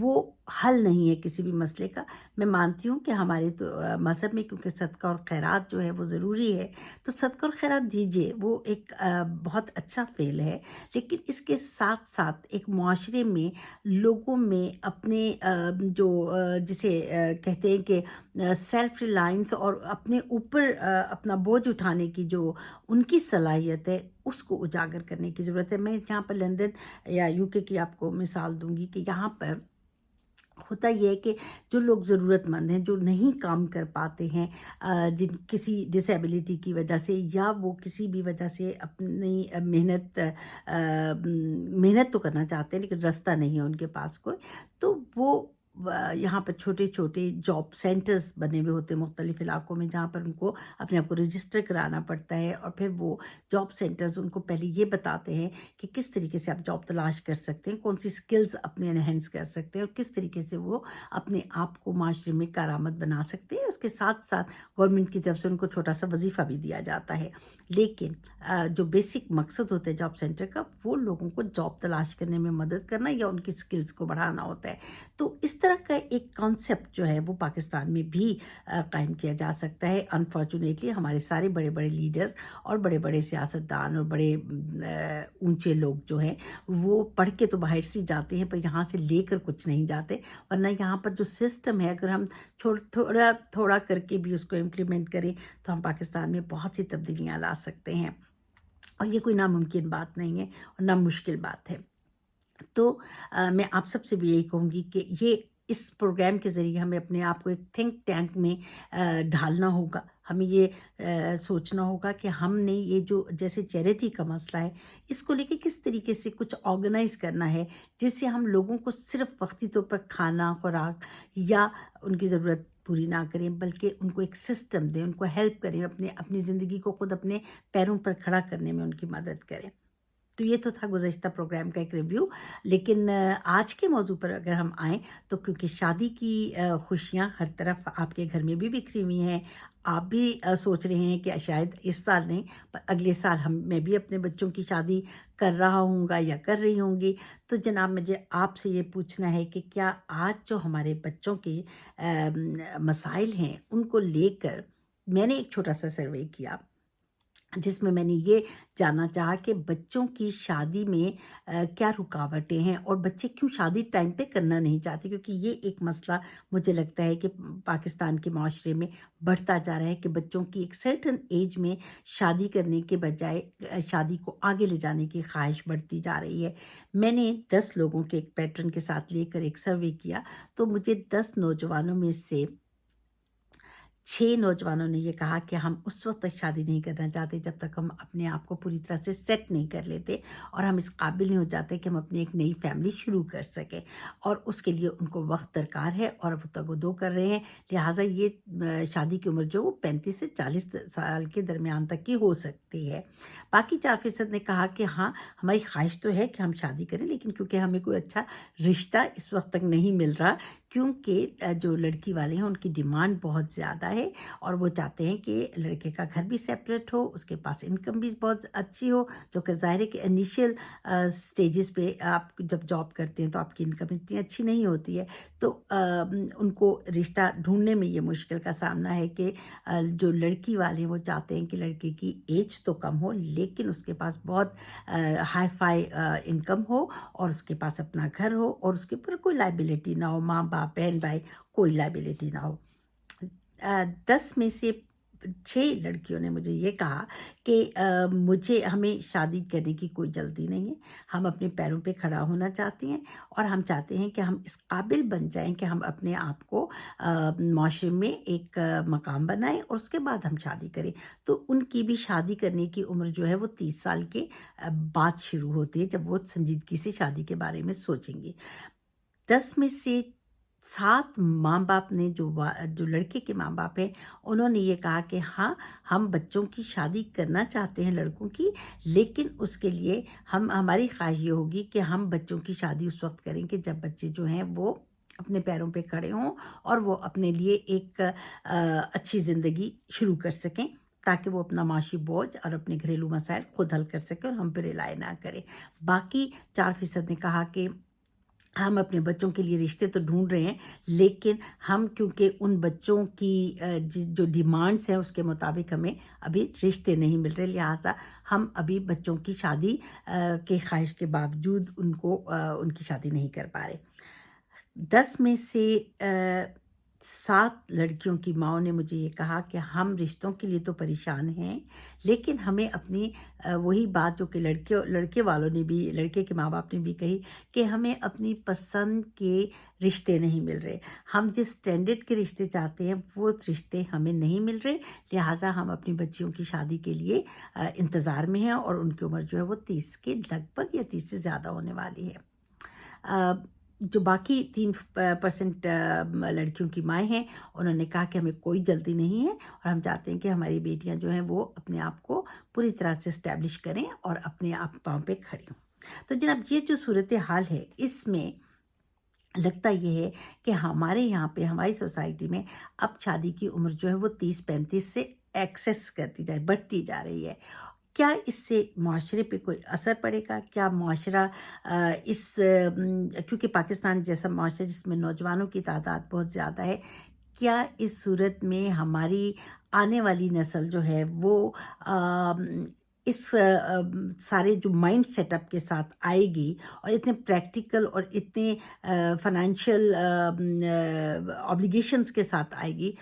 وہ حل نہیں ہے کسی بھی مسئلے کا۔ میں مانتی ہوں کہ ہمارے تو مذہب میں کیونکہ صدقہ اور خیرات جو ہے وہ ضروری ہے، تو صدقہ اور خیرات دیجیے، وہ ایک بہت اچھا فعل ہے، لیکن اس کے ساتھ ساتھ ایک معاشرے میں لوگوں میں اپنے جو جسے کہتے ہیں کہ سیلف ریلائنس اور اپنے اوپر اپنا بوجھ اٹھانے کی جو ان کی صلاحیت ہے، اس کو اجاگر کرنے کی ضرورت ہے۔ میں یہاں پر لندن یا یو کے کی آپ کو مثال دوں گی کہ یہاں پر ہوتا یہ ہے کہ جو لوگ ضرورت مند ہیں، جو نہیں کام کر پاتے ہیں، جن کسی ڈسیبلٹی کی وجہ سے یا وہ کسی بھی وجہ سے اپنی محنت تو کرنا چاہتے ہیں لیکن راستہ نہیں ہے ان کے پاس کوئی، تو وہ یہاں پر چھوٹے چھوٹے جاب سینٹرز بنے ہوئے ہوتے ہیں مختلف علاقوں میں، جہاں پر ان کو اپنے آپ کو رجسٹر کرانا پڑتا ہے، اور پھر وہ جاب سینٹرز ان کو پہلے یہ بتاتے ہیں کہ کس طریقے سے آپ جاب تلاش کر سکتے ہیں، کون سی سکلز اپنے انہینس کر سکتے ہیں، اور کس طریقے سے وہ اپنے آپ کو معاشرے میں کارآمد بنا سکتے ہیں۔ اس کے ساتھ ساتھ گورنمنٹ کی طرف سے ان کو چھوٹا سا وظیفہ بھی دیا جاتا ہے، لیکن جو بیسک مقصد ہوتا ہے جاب سینٹر کا، وہ لوگوں کو جاب تلاش کرنے میں مدد کرنا یا ان کی سکلز کو بڑھانا ہوتا ہے۔ تو اس طرح کا ایک کانسیپٹ جو ہے وہ پاکستان میں بھی قائم کیا جا سکتا ہے۔ انفارچونیٹلی ہمارے سارے بڑے بڑے لیڈرز اور بڑے بڑے سیاستدان اور بڑے اونچے لوگ جو ہیں وہ پڑھ کے تو باہر سے جاتے ہیں، پر یہاں سے لے کر کچھ نہیں جاتے، ورنہ یہاں پر جو سسٹم ہے اگر ہم تھوڑا تھوڑا کر کے بھی اس کو امپلیمنٹ کریں تو ہم پاکستان میں بہت سی تبدیلیاں لا سکتے ہیں، اور یہ کوئی ناممکن بات نہیں ہے اور نہ مشکل بات ہے۔ تو میں آپ سب سے بھی یہی کہوں گی کہ یہ اس پروگرام کے ذریعے ہمیں اپنے آپ کو ایک تھنک ٹینک میں ڈھالنا ہوگا۔ ہمیں یہ سوچنا ہوگا کہ ہم نے یہ جو جیسے چیریٹی کا مسئلہ ہے، اس کو لے کے کس طریقے سے کچھ آرگنائز کرنا ہے، جس سے ہم لوگوں کو صرف وقتی طور پر کھانا خوراک یا ان کی ضرورت پوری نہ کریں، بلکہ ان کو ایک سسٹم دیں، ان کو ہیلپ کریں، اپنی زندگی کو خود اپنے پیروں پر کھڑا کرنے میں ان کی مدد کریں۔ تو یہ تو تھا گزشتہ پروگرام کا ایک ریویو، لیکن آج کے موضوع پر اگر ہم آئیں تو کیونکہ شادی کی خوشیاں ہر طرف آپ کے گھر میں بھی بکھری ہوئی ہیں، آپ بھی سوچ رہے ہیں کہ شاید اس سال نہیں پر اگلے سال میں بھی اپنے بچوں کی شادی کر رہا ہوں گا یا کر رہی ہوں گی، تو جناب مجھے آپ سے یہ پوچھنا ہے کہ کیا آج جو ہمارے بچوں کے مسائل ہیں ان کو لے کر میں نے ایک چھوٹا سا سروے کیا، جس میں نے یہ جاننا چاہا کہ بچوں کی شادی میں کیا رکاوٹیں ہیں اور بچے کیوں شادی ٹائم پہ کرنا نہیں چاہتے، کیونکہ یہ ایک مسئلہ مجھے لگتا ہے کہ پاکستان کے معاشرے میں بڑھتا جا رہا ہے کہ بچوں کی ایک سرٹن ایج میں شادی کرنے کے بجائے شادی کو آگے لے جانے کی خواہش بڑھتی جا رہی ہے۔ میں نے 10 لوگوں کے ایک پیٹرن کے ساتھ لے کر ایک سروے کیا، تو مجھے 10 نوجوانوں میں سے 6 نوجوانوں نے یہ کہا کہ ہم اس وقت تک شادی نہیں کرنا چاہتے جب تک ہم اپنے آپ کو پوری طرح سے سیٹ نہیں کر لیتے اور ہم اس قابل نہیں ہو جاتے کہ ہم اپنی ایک نئی فیملی شروع کر سکیں، اور اس کے لیے ان کو وقت درکار ہے اور وہ تگ و دو کر رہے ہیں، لہٰذا یہ شادی کی عمر جو وہ 35 سے 40 سال کے درمیان تک کی ہو سکتی ہے۔ باقی 4% نے کہا کہ ہاں ہماری خواہش تو ہے کہ ہم شادی کریں، لیکن کیونکہ ہمیں کوئی اچھا رشتہ اس وقت تک نہیں مل رہا، کیونکہ جو لڑکی والے ہیں ان کی ڈیمانڈ بہت زیادہ ہے اور وہ چاہتے ہیں کہ لڑکے کا گھر بھی سیپریٹ ہو، اس کے پاس انکم بھی بہت اچھی ہو، جو کہ ظاہر ہے کہ انیشیل سٹیجز پہ آپ جب جاب کرتے ہیں تو آپ کی انکم اتنی اچھی نہیں ہوتی ہے، تو ان کو رشتہ ڈھونڈنے میں یہ مشکل کا سامنا ہے کہ جو لڑکی والے ہیں وہ چاہتے ہیں کہ لڑکے کی ایج تو کم ہو لیکن اس کے پاس بہت ہائی فائی انکم ہو اور اس کے پاس اپنا گھر ہو اور اس کے اوپر کوئی لائبلٹی نہ ہو، ماں باپ بہن بھائی کوئی لائبلٹی نہ ہو۔ 10 میں سے 6 لڑکیوں نے مجھے یہ کہا کہ ہمیں شادی کرنے کی کوئی جلدی نہیں ہے، ہم اپنے پیروں پہ کھڑا ہونا چاہتے ہیں اور ہم چاہتے ہیں کہ ہم اس قابل بن جائیں کہ ہم اپنے آپ کو معاشرے میں ایک مقام بنائیں اور اس کے بعد ہم شادی کریں۔ تو ان کی بھی شادی کرنے کی عمر جو ہے وہ 30 سال کے بعد شروع ہوتی ہے، جب وہ سنجیدگی سے شادی کے بارے میں سوچیں گے۔ 10 میں سے 7 ماں باپ نے جو لڑکے کے ماں باپ ہیں انہوں نے یہ کہا کہ ہاں ہم بچوں کی شادی کرنا چاہتے ہیں لڑکوں کی، لیکن اس کے لیے ہماری خواہش یہ ہوگی کہ ہم بچوں کی شادی اس وقت کریں کہ جب بچے جو ہیں وہ اپنے پیروں پہ کھڑے ہوں اور وہ اپنے لیے ایک اچھی زندگی شروع کر سکیں، تاکہ وہ اپنا معاشی بوجھ اور اپنے گھریلو مسائل خود حل کر سکیں اور ہم پہ رلائے نہ کریں۔ باقی 4% نے کہا کہ ہم اپنے بچوں کے لیے رشتے تو ڈھونڈ رہے ہیں، لیکن ہم کیونکہ ان بچوں کی جو ڈیمانڈس ہیں اس کے مطابق ہمیں ابھی رشتے نہیں مل رہے، لہٰذا ہم ابھی بچوں کی شادی کے خواہش کے باوجود ان کی شادی نہیں کر پا رہے۔ 10 میں سے 7 لڑکیوں کی ماؤں نے مجھے یہ کہا کہ ہم رشتوں کے لیے تو پریشان ہیں، لیکن ہمیں اپنی وہی بات جو کہ لڑکے والوں نے بھی، لڑکے کے ماں باپ نے بھی کہی کہ ہمیں اپنی پسند کے رشتے نہیں مل رہے، ہم جس اسٹینڈرڈ کے رشتے چاہتے ہیں وہ رشتے ہمیں نہیں مل رہے، لہٰذا ہم اپنی بچیوں کی شادی کے لیے انتظار میں ہیں، اور ان کی عمر جو ہے وہ 30 کے لگ بھگ یا 30 سے زیادہ ہونے والی ہے۔ جو باقی 3% لڑکیوں کی مائیں ہیں، انہوں نے کہا کہ ہمیں کوئی جلدی نہیں ہے، اور ہم چاہتے ہیں کہ ہماری بیٹیاں جو ہیں وہ اپنے آپ کو پوری طرح سے اسٹیبلش کریں اور اپنے آپ پاؤں پہ کھڑی ہوں۔ تو جناب یہ جو صورتحال ہے، اس میں لگتا یہ ہے کہ ہمارے یہاں پہ ہماری سوسائٹی میں اب شادی کی عمر جو ہے وہ 30-35 سے ایکسیس بڑھتی جا رہی ہے۔ کیا اس سے معاشرے پہ کوئی اثر پڑے گا؟ کیا معاشرہ کیونکہ پاکستان جیسا معاشرہ جس میں نوجوانوں کی تعداد بہت زیادہ ہے، کیا اس صورت میں ہماری آنے والی نسل جو ہے وہ اس سارے جو مائنڈ سیٹ اپ کے ساتھ آئے گی اور اتنے پریکٹیکل اور اتنے فائنینشیل آبلیگیشنز کے ساتھ آئے گی،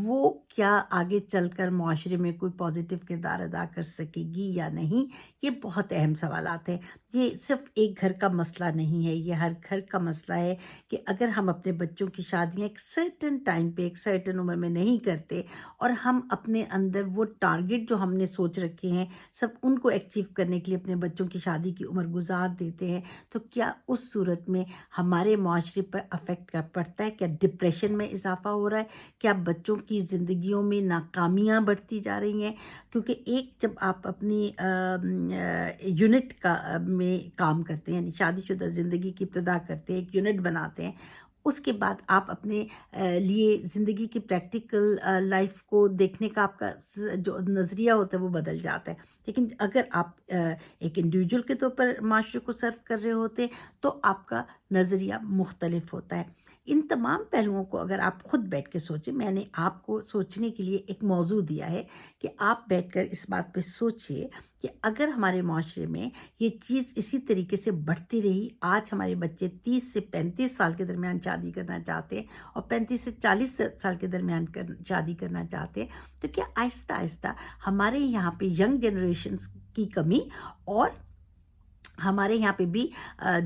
وہ کیا آگے چل کر معاشرے میں کوئی پازیٹیو کردار ادا کر سکے گی یا نہیں؟ یہ بہت اہم سوالات ہیں۔ یہ صرف ایک گھر کا مسئلہ نہیں ہے، یہ ہر گھر کا مسئلہ ہے کہ اگر ہم اپنے بچوں کی شادیاں ایک سرٹن ٹائم پہ، ایک سرٹن عمر میں نہیں کرتے، اور ہم اپنے اندر وہ ٹارگٹ جو ہم نے سوچ رکھے ہیں سب ان کو ایچیو کرنے کے لیے اپنے بچوں کی شادی کی عمر گزار دیتے ہیں، تو کیا اس صورت میں ہمارے معاشرے پر افیکٹ پڑتا ہے؟ کیا ڈپریشن میں اضافہ ہو رہا ہے؟ کیا بچوں کی زندگیوں میں ناکامیاں بڑھتی جا رہی ہیں؟ کیونکہ جب آپ اپنی یونٹ میں کام کرتے ہیں، یعنی شادی شدہ زندگی کی ابتدا کرتے ہیں، ایک یونٹ بناتے ہیں، اس کے بعد آپ اپنے لیے زندگی کی پریکٹیکل لائف کو دیکھنے کا آپ کا جو نظریہ ہوتا ہے وہ بدل جاتا ہے۔ لیکن اگر آپ ایک انڈیویجول کے طور پر معاشرے کو سرو کر رہے ہوتے ہیں تو آپ کا نظریہ مختلف ہوتا ہے۔ ان تمام پہلوؤں کو اگر آپ خود بیٹھ کے سوچیں، میں نے آپ کو سوچنے کے لیے ایک موضوع دیا ہے کہ آپ بیٹھ کر اس بات پہ سوچئے کہ اگر ہمارے معاشرے میں یہ چیز اسی طریقے سے بڑھتی رہی، آج ہمارے بچے 30 سے 35 سال کے درمیان شادی کرنا چاہتے ہیں اور 35 سے 40 سال کے درمیان شادی کرنا چاہتے ہیں، تو کیا آہستہ آہستہ ہمارے یہاں پہ ینگ جنریشنز کی کمی، اور ہمارے یہاں پہ بھی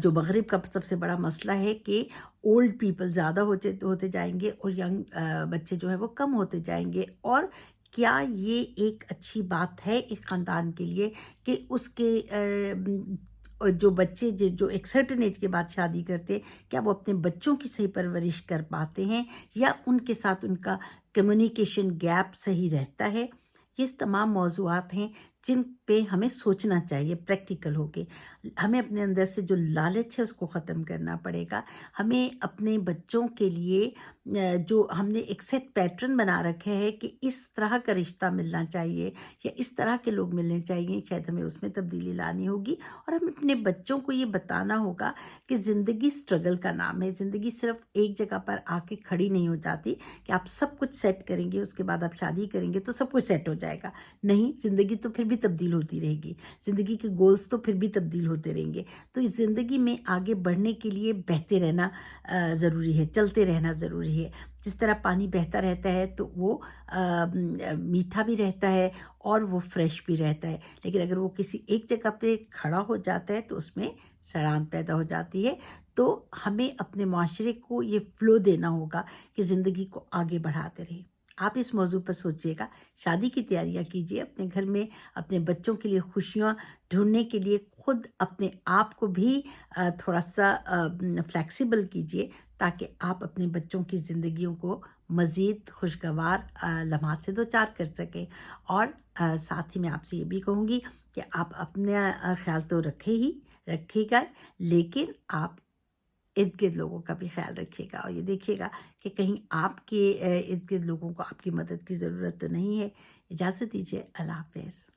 جو مغرب کا سب سے بڑا مسئلہ ہے کہ اولڈ پیپل زیادہ ہوتے جائیں گے اور ینگ بچے جو ہیں وہ کم ہوتے جائیں گے، اور کیا یہ ایک اچھی بات ہے ایک خاندان کے لیے کہ اس کے جو بچے جو ایک سرٹن ایج کے بعد شادی کرتے، کیا وہ اپنے بچوں کی صحیح پرورش کر پاتے ہیں، یا ان کے ساتھ ان کا کمیونیکیشن گیپ صحیح رہتا ہے؟ یہ تمام موضوعات ہیں جن پہ ہمیں سوچنا چاہیے پریکٹیکل ہو کے۔ ہمیں اپنے اندر سے جو لالچ ہے اس کو ختم کرنا پڑے گا۔ ہمیں اپنے بچوں کے لیے جو ہم نے ایک سیٹ پیٹرن بنا رکھے ہے کہ اس طرح کا رشتہ ملنا چاہیے یا اس طرح کے لوگ ملنے چاہیے، شاید ہمیں اس میں تبدیلی لانی ہوگی، اور ہمیں اپنے بچوں کو یہ بتانا ہوگا کہ زندگی سٹرگل کا نام ہے۔ زندگی صرف ایک جگہ پر آ کے کھڑی نہیں ہو جاتی کہ آپ سب کچھ سیٹ کریں گے، اس کے بعد آپ شادی کریں گے تو سب کچھ سیٹ ہو جائے گا۔ نہیں، زندگی تو پھر بھی تبدیل ہوتی رہے گی، زندگی کے گولز تو پھر بھی تبدیل ہوتے رہیں گے۔ تو اس زندگی میں آگے بڑھنے کے لیے بہتے رہنا ضروری ہے، چلتے رہنا ضروری ہے۔ جس طرح پانی بہتا رہتا ہے تو وہ میٹھا بھی رہتا ہے اور وہ فریش بھی رہتا ہے، لیکن اگر وہ کسی ایک جگہ پہ کھڑا ہو جاتا ہے تو اس میں سڑان پیدا ہو جاتی ہے۔ تو ہمیں اپنے معاشرے کو یہ فلو دینا ہوگا کہ زندگی کو آگے بڑھاتے رہیں۔ آپ اس موضوع پر سوچئے گا، شادی کی تیاریاں کیجئے، اپنے گھر میں اپنے بچوں کے لیے خوشیاں ڈھونڈنے کے لیے خود اپنے آپ کو بھی تھوڑا سا فلیکسیبل کیجئے، تاکہ آپ اپنے بچوں کی زندگیوں کو مزید خوشگوار لمحات سے دوچار کر سکیں۔ اور ساتھ ہی میں آپ سے یہ بھی کہوں گی کہ آپ اپنا خیال تو رکھے گا، لیکن آپ ارد گرد لوگوں کا بھی خیال رکھیے گا، اور یہ دیکھیے گا کہ کہیں آپ کے ارد گرد لوگوں کو آپ کی مدد کی ضرورت تو نہیں ہے۔ اجازت دیجیے، اللہ حافظ۔